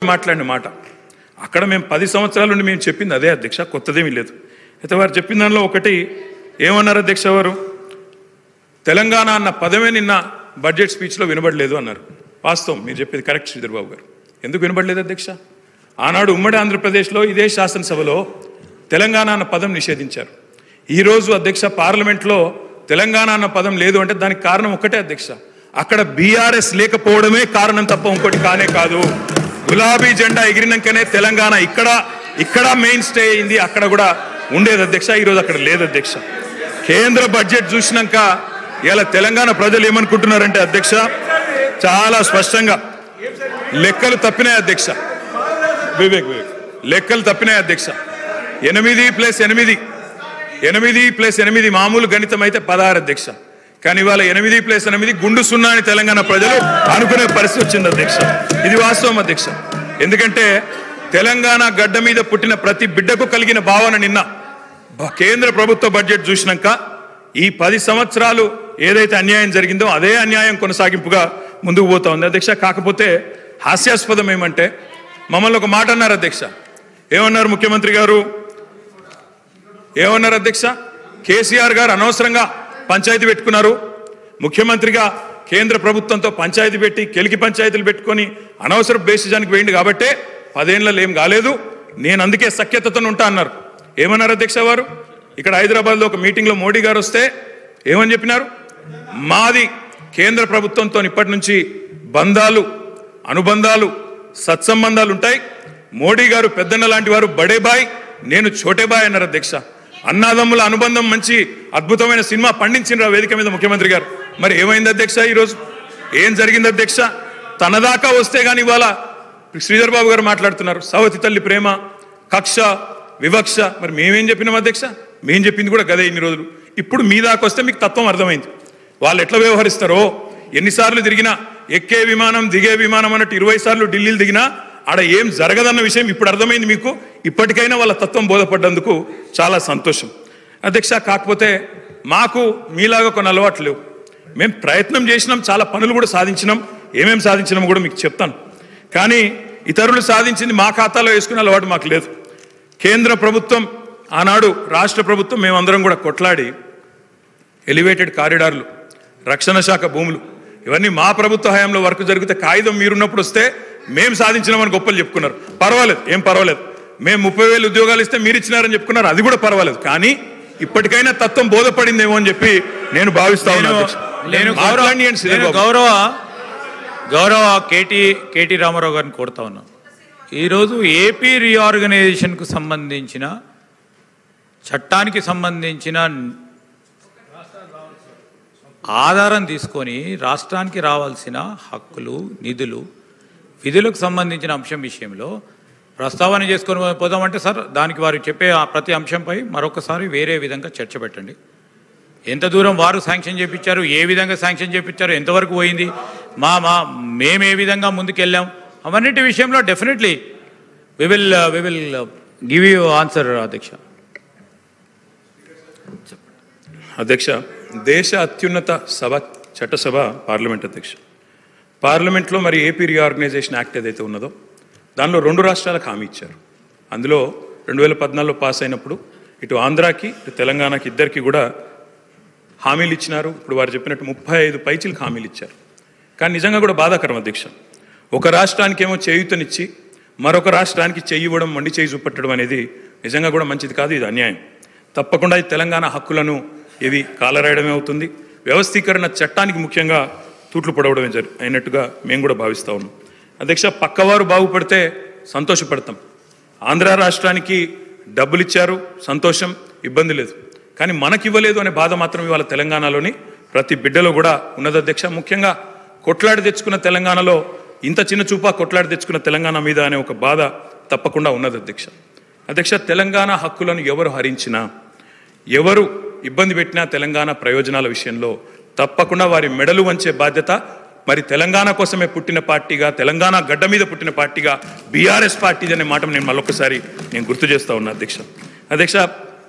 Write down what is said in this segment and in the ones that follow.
మాట్లాడిన మాట అక్కడ మేము 10 సంవత్సరాల నుండి మేము చెప్పింది అదే అధ్యక్ష, కొత్తదేమీ లేదు. అయితే వారు చెప్పిన దానిలో ఒకటి ఏమన్నారు అధ్యక్ష, వారు తెలంగాణ అన్న పదమే నిన్న బడ్జెట్ స్పీచ్లో వినబడలేదు అన్నారు. వాస్తవం, మీరు చెప్పేది కరెక్ట్ శ్రీధర్ బాబు గారు. ఎందుకు వినబడలేదు అధ్యక్ష? ఆనాడు ఉమ్మడి ఆంధ్రప్రదేశ్లో ఇదే శాసనసభలో తెలంగాణ అన్న పదం నిషేధించారు. ఈరోజు అధ్యక్ష పార్లమెంట్లో తెలంగాణ అన్న పదం లేదు అంటే దానికి కారణం ఒకటే అధ్యక్ష, అక్కడ బీఆర్ఎస్ లేకపోవడమే కారణం తప్ప ఇంకోటి కానే కాదు. గులాబీ జెండా ఎగిరినాకనే తెలంగాణ ఇక్కడ మెయిన్ స్టే అయింది, అక్కడ కూడా ఉండేది అధ్యక్ష. ఈరోజు అక్కడ లేదు అధ్యక్ష. కేంద్ర బడ్జెట్ చూసినాక ఇలా తెలంగాణ ప్రజలు ఏమనుకుంటున్నారంటే అధ్యక్ష, చాలా స్పష్టంగా లెక్కలు తప్పినాయి అధ్యక్ష. వివేక్ లెక్కలు తప్పినాయి అధ్యక్ష. 8+8 మామూలు గణితం అయితే 16 అధ్యక్ష. కానీ ఇవాళ 8+8 గుండు సున్నా అని తెలంగాణ ప్రజలు అనుకునే పరిస్థితి వచ్చింది అధ్యక్ష. ఇది వాస్తవం అధ్యక్ష. ఎందుకంటే తెలంగాణ గడ్డ మీద పుట్టిన ప్రతి బిడ్డకు కలిగిన భావన నిన్న కేంద్ర ప్రభుత్వ బడ్జెట్ చూసినాక ఈ 10 సంవత్సరాలు ఏదైతే అన్యాయం జరిగిందో అదే అన్యాయం కొనసాగింపుగా ముందుకు పోతా ఉంది అధ్యక్ష. కాకపోతే హాస్యాస్పదం ఏమంటే మమ్మల్ని ఒక మాట అన్నారు అధ్యక్ష. ఏమన్నారు ముఖ్యమంత్రి గారు? ఏమన్నారు అధ్యక్ష? కేసీఆర్ గారు అనవసరంగా పంచాయతీ పెట్టుకున్నారు, ముఖ్యమంత్రిగా కేంద్ర ప్రభుత్వంతో పంచాయతీ పెట్టి కెలికి పంచాయతీలు పెట్టుకొని అనవసర బేసిజానికి వేయండి కాబట్టే 10 ఏళ్లలో ఏం కాలేదు, నేను అందుకే సఖ్యతతో ఉంటా అన్నారు. ఏమన్నారు అధ్యక్ష వారు? ఇక్కడ హైదరాబాద్లో ఒక మీటింగ్లో మోడీ గారు వస్తే ఏమని చెప్పినారు? మాది కేంద్ర ప్రభుత్వంతో ఇప్పటి నుంచి బంధాలు, అనుబంధాలు, సత్సంబంధాలు ఉంటాయి. మోడీ గారు పెద్దన్న లాంటి వారు, బడే బాయ్, నేను చోటే బాయ్ అన్నారు అధ్యక్ష. అన్నాదమ్ముల అనుబంధం మంచి అద్భుతమైన సినిమా పండించిన వేదిక మీద ముఖ్యమంత్రి గారు. మరి ఏమైంది అధ్యక్ష? ఈరోజు ఏం జరిగింది అధ్యక్ష? తనదాకా వస్తే కానీ ఇవాళ శ్రీధర్ బాబు గారు మాట్లాడుతున్నారు సవతి తల్లి ప్రేమ, కక్ష, వివక్ష. మరి మేమేం చెప్పినాం అధ్యక్ష? మేం చెప్పింది కూడా గదే ఇన్ని రోజులు. ఇప్పుడు మీ దాకా వస్తే మీకు తత్వం అర్థమైంది. వాళ్ళు ఎట్లా వ్యవహరిస్తారో, ఎన్నిసార్లు తిరిగినా, ఎక్కే విమానం దిగే విమానం అన్నట్టు 20 సార్లు ఢిల్లీలు దిగినా ఆడ ఏం జరగదన్న విషయం ఇప్పుడు అర్థమైంది మీకు. ఇప్పటికైనా వాళ్ళ తత్వం బోధపడ్డందుకు చాలా సంతోషం అధ్యక్ష. కాకపోతే మాకు మీలాగా కొన్ని అలవాట్లు లేవు. మేము ప్రయత్నం చేసినాం, చాలా పనులు కూడా సాధించినాం. ఏమేమి సాధించినాం కూడా మీకు చెప్తాను. కానీ ఇతరులు సాధించింది మా ఖాతాలో వేసుకునే అలవాటు మాకు లేదు. కేంద్ర ప్రభుత్వం, ఆనాడు రాష్ట్ర ప్రభుత్వం, మేమందరం కూడా కొట్లాడి ఎలివేటెడ్ కారిడార్లు, రక్షణ శాఖ భూములు, ఇవన్నీ మా ప్రభుత్వ హయాంలో వర్క్ జరిగితే కాగితం మీరున్నప్పుడు వస్తే మేము సాధించినామని గొప్పలు చెప్పుకున్నారు. పర్వాలేదు, ఏం పర్వాలేదు. మేము 30,000 ఉద్యోగాలు ఇస్తే మీరు ఇచ్చినారని చెప్పుకున్నారు, అది కూడా పర్వాలేదు. కానీ ఇప్పటికైనా తత్వం బోధపడిందేమో అని చెప్పి నేను భావిస్తా ఉన్నాను. గౌరవ కేటీ రామారావు గారిని కోరుతా ఉన్నాను. ఈరోజు ఏపీ రీఆర్గనైజేషన్కు సంబంధించిన చట్టానికి సంబంధించిన ఆధారం తీసుకొని రాష్ట్రానికి రావాల్సిన హక్కులు, నిధులు, విధులకు సంబంధించిన అంశం విషయంలో ప్రస్తావన చేసుకొని పోదామంటే సార్, దానికి వారు చెప్పే ప్రతి అంశంపై మరొకసారి వేరే విధంగా చర్చ పెట్టండి. ఎంత దూరం వారు శాంక్షన్ చేయించారు, ఏ విధంగా శాంక్షన్ చేయించారు, ఎంతవరకు పోయింది, మేము ఏ విధంగా ముందుకెళ్ళాం, అవన్నిటి విషయంలో definitely we will give you answer అధ్యక్ష. అధ్యక్ష, దేశ అత్యున్నత సభ చట్టసభ పార్లమెంట్ అధ్యక్ష. పార్లమెంట్లో మరి ఏపీ రీఆర్గనైజేషన్ యాక్ట్ ఏదైతే ఉన్నదో దానిలో 2 రాష్ట్రాలకు హామీ ఇచ్చారు. అందులో 2014లో పాస్ అయినప్పుడు ఇటు ఆంధ్రాకి ఇటు తెలంగాణకి ఇద్దరికి కూడా హామీలు ఇచ్చినారు. ఇప్పుడు వారు చెప్పినట్టు 35 పైచీలకు హామీలు ఇచ్చారు. కానీ నిజంగా కూడా బాధాకరం అధ్యక్ష, ఒక రాష్ట్రానికి ఏమో చేయూతనిచ్చి మరొక రాష్ట్రానికి చెయ్యి ఇవ్వడం, మొండి చేయి చూపెట్టడం అనేది నిజంగా కూడా మంచిది కాదు. ఇది అన్యాయం. తప్పకుండా ఈ తెలంగాణ హక్కులను ఇవి కాలరాయడమే అవుతుంది. వ్యవస్థీకరణ చట్టానికి ముఖ్యంగా తూట్లు పడవడమే అయినట్టుగా మేము కూడా భావిస్తూ ఉన్నాం అధ్యక్ష. పక్కవారు బాగుపడితే సంతోషపడతాం. ఆంధ్ర రాష్ట్రానికి డబ్బులు ఇచ్చారు, సంతోషం, ఇబ్బంది లేదు. కానీ మనకివ్వలేదు అనే బాధ మాత్రం ఇవాళ తెలంగాణలోని ప్రతి బిడ్డలో కూడా ఉన్నది అధ్యక్ష. ముఖ్యంగా కొట్లాడి తెచ్చుకున్న తెలంగాణలో ఇంత చిన్న చూపా కొట్లాడి తెచ్చుకున్న తెలంగాణ మీద అనే ఒక బాధ తప్పకుండా ఉన్నది అధ్యక్ష. తెలంగాణ హక్కులను ఎవరు హరించినా, ఎవరు ఇబ్బంది పెట్టినా తెలంగాణ ప్రయోజనాల విషయంలో తప్పకుండా వారి మెడలు వంచే బాధ్యత మరి తెలంగాణ కోసమే పుట్టిన పార్టీగా, తెలంగాణ గడ్డ మీద పుట్టిన పార్టీగా బీఆర్ఎస్ పార్టీ అనే మాట నేను మళ్ళొకసారి గుర్తు చేస్తా ఉన్నా అధ్యక్ష.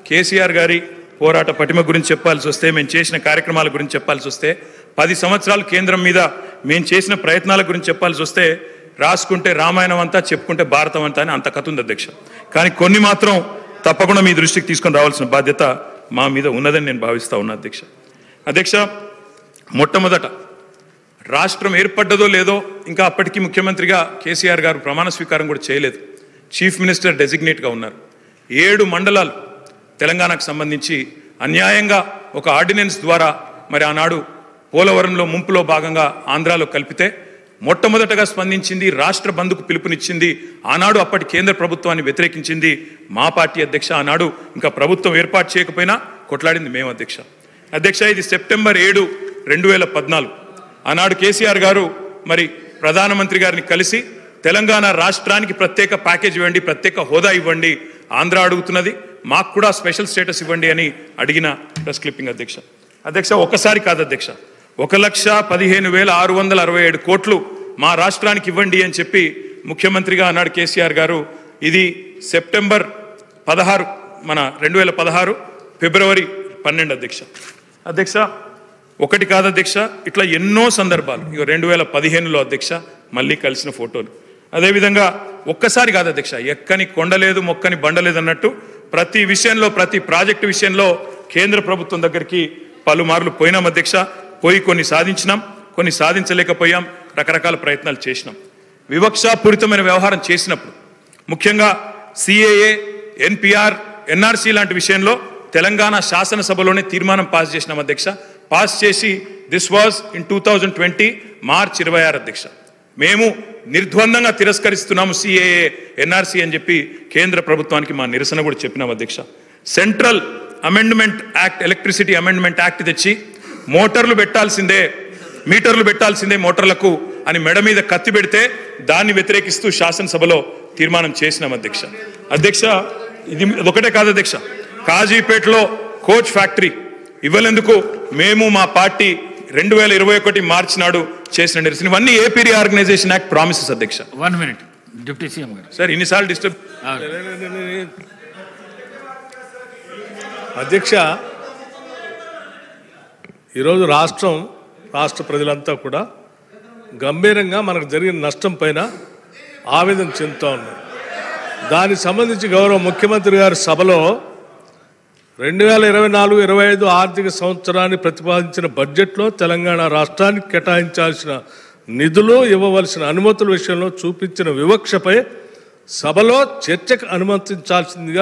కేసీఆర్ గారి పోరాట పటిమ గురించి చెప్పాల్సి వస్తే, మేము చేసిన కార్యక్రమాల గురించి చెప్పాల్సి వస్తే, 10 సంవత్సరాలు కేంద్రం మీద మేము చేసిన ప్రయత్నాల గురించి చెప్పాల్సి వస్తే రాసుకుంటే రామాయణం అంతా, చెప్పుకుంటే భారతం అంతా అని అంత కథ ఉంది అధ్యక్ష. కానీ కొన్ని మాత్రం తప్పకుండా మీ దృష్టికి తీసుకొని రావాల్సిన బాధ్యత మా మీద ఉన్నదని నేను భావిస్తా ఉన్నా అధ్యక్ష. అధ్యక్ష, మొట్టమొదట రాష్ట్రం ఏర్పడ్డదో లేదో ఇంకా అప్పటికి ముఖ్యమంత్రిగా కేసీఆర్ గారు ప్రమాణ స్వీకారం కూడా చేయలేదు. చీఫ్ మినిస్టర్ డెసిగ్నేట్గా ఉన్నారు. 7 మండలాలు తెలంగాణకు సంబంధించి అన్యాయంగా ఒక ఆర్డినెన్స్ ద్వారా మరి ఆనాడు పోలవరంలో ముంపులో భాగంగా ఆంధ్రాలో కలిపితే మొట్టమొదటగా స్పందించింది, రాష్ట్ర బంధుకు పిలుపునిచ్చింది, ఆనాడు అప్పటి కేంద్ర ప్రభుత్వాన్ని వ్యతిరేకించింది మా పార్టీ అధ్యక్ష. ఆనాడు ఇంకా ప్రభుత్వం ఏర్పాటు చేయకపోయినా కొట్లాడింది మేము అధ్యక్ష. అధ్యక్ష, ఇది సెప్టెంబర్ 7, 2014. ఆనాడు కేసీఆర్ గారు మరి ప్రధానమంత్రి గారిని కలిసి తెలంగాణ రాష్ట్రానికి ప్రత్యేక ప్యాకేజ్ ఇవ్వండి, ప్రత్యేక హోదా ఇవ్వండి, ఆంధ్ర అడుగుతున్నది, మాకు కూడా స్పెషల్ స్టేటస్ ఇవ్వండి అని అడిగిన ప్రెస్ క్లిప్పింగ్ అధ్యక్ష. అధ్యక్ష, ఒకసారి కాదు అధ్యక్ష, 1,15,667 కోట్లు మా రాష్ట్రానికి ఇవ్వండి అని చెప్పి ముఖ్యమంత్రిగా అన్నాడు కేసీఆర్ గారు. ఇది సెప్టెంబర్ 16, మన 2016 ఫిబ్రవరి 12 అధ్యక్ష. అధ్యక్ష, ఒకటి కాదు అధ్యక్ష, ఇట్లా ఎన్నో సందర్భాలు. ఇక 2015లో అధ్యక్ష మళ్ళీ కలిసిన ఫోటోలు. అదేవిధంగా ఒక్కసారి కాదు అధ్యక్ష, ఎక్కని కొండలేదు మొక్కని బండలేదు అన్నట్టు ప్రతి విషయంలో, ప్రతి ప్రాజెక్టు విషయంలో కేంద్ర ప్రభుత్వం దగ్గరికి పలుమార్లు పోయినాం అధ్యక్ష. పోయి కొన్ని సాధించినాం, కొన్ని సాధించలేకపోయాం, రకరకాల ప్రయత్నాలు చేసినాం. వివక్షాపూరితమైన వ్యవహారం చేసినప్పుడు ముఖ్యంగా సిఏఏ, ఎన్పిఆర్, ఎన్ఆర్సీ లాంటి విషయంలో తెలంగాణ శాసనసభలోనే తీర్మానం పాస్ చేసినాం అధ్యక్ష. పాస్ చేసి దిస్ వాజ్ ఇన్ 2020 మార్చ్ 26 అధ్యక్ష. మేము నిర్ద్వందంగా తిరస్కరిస్తున్నాము సిఏఏ, ఎన్ఆర్సీ అని చెప్పి కేంద్ర ప్రభుత్వానికి మా నిరసన కూడా చెప్పినాం అధ్యక్ష. Central amendment act, electricity amendment act తెచ్చి మోటార్లు పెట్టాల్సిందే, మీటర్లు పెట్టాల్సిందే మోటార్లకు అని మెడ మీద కత్తి పెడితే దాన్ని వ్యతిరేకిస్తూ శాసనసభలో తీర్మానం చేసినాం అధ్యక్ష. అధ్యక్ష, ఇది ఒకటే కాదు అధ్యక్ష, కాజీపేటలో కోచ్ ఫ్యాక్టరీ ఇవ్వలేందుకు మేము మా పార్టీ 2021 మార్చి నాడు చేసిన నిరసన. ఇవన్నీ ఏపీ రీఆర్గనైజేషన్ యాక్ట్ ప్రామిసెస్ అధ్యక్ష. 1 minute డిప్యూటీ సీఎం గారు. సార్ ఇన్నిసార్లు డిస్టర్బ్. అధ్యక్ష, ఈరోజు రాష్ట్ర ప్రజలంతా కూడా గంభీరంగా మనకు జరిగిన నష్టం పైన ఆవేదన చెందుతూ ఉన్నారు. దానికి సంబంధించి గౌరవ ముఖ్యమంత్రి గారి సభలో 2024-25 ఆర్థిక సంవత్సరాన్ని ప్రతిపాదించిన బడ్జెట్లో తెలంగాణ రాష్ట్రానికి కేటాయించాల్సిన నిధులు, ఇవ్వవలసిన అనుమతుల విషయంలో చూపించిన వివక్షపై సభలో చర్చకు అనుమతించాల్సిందిగా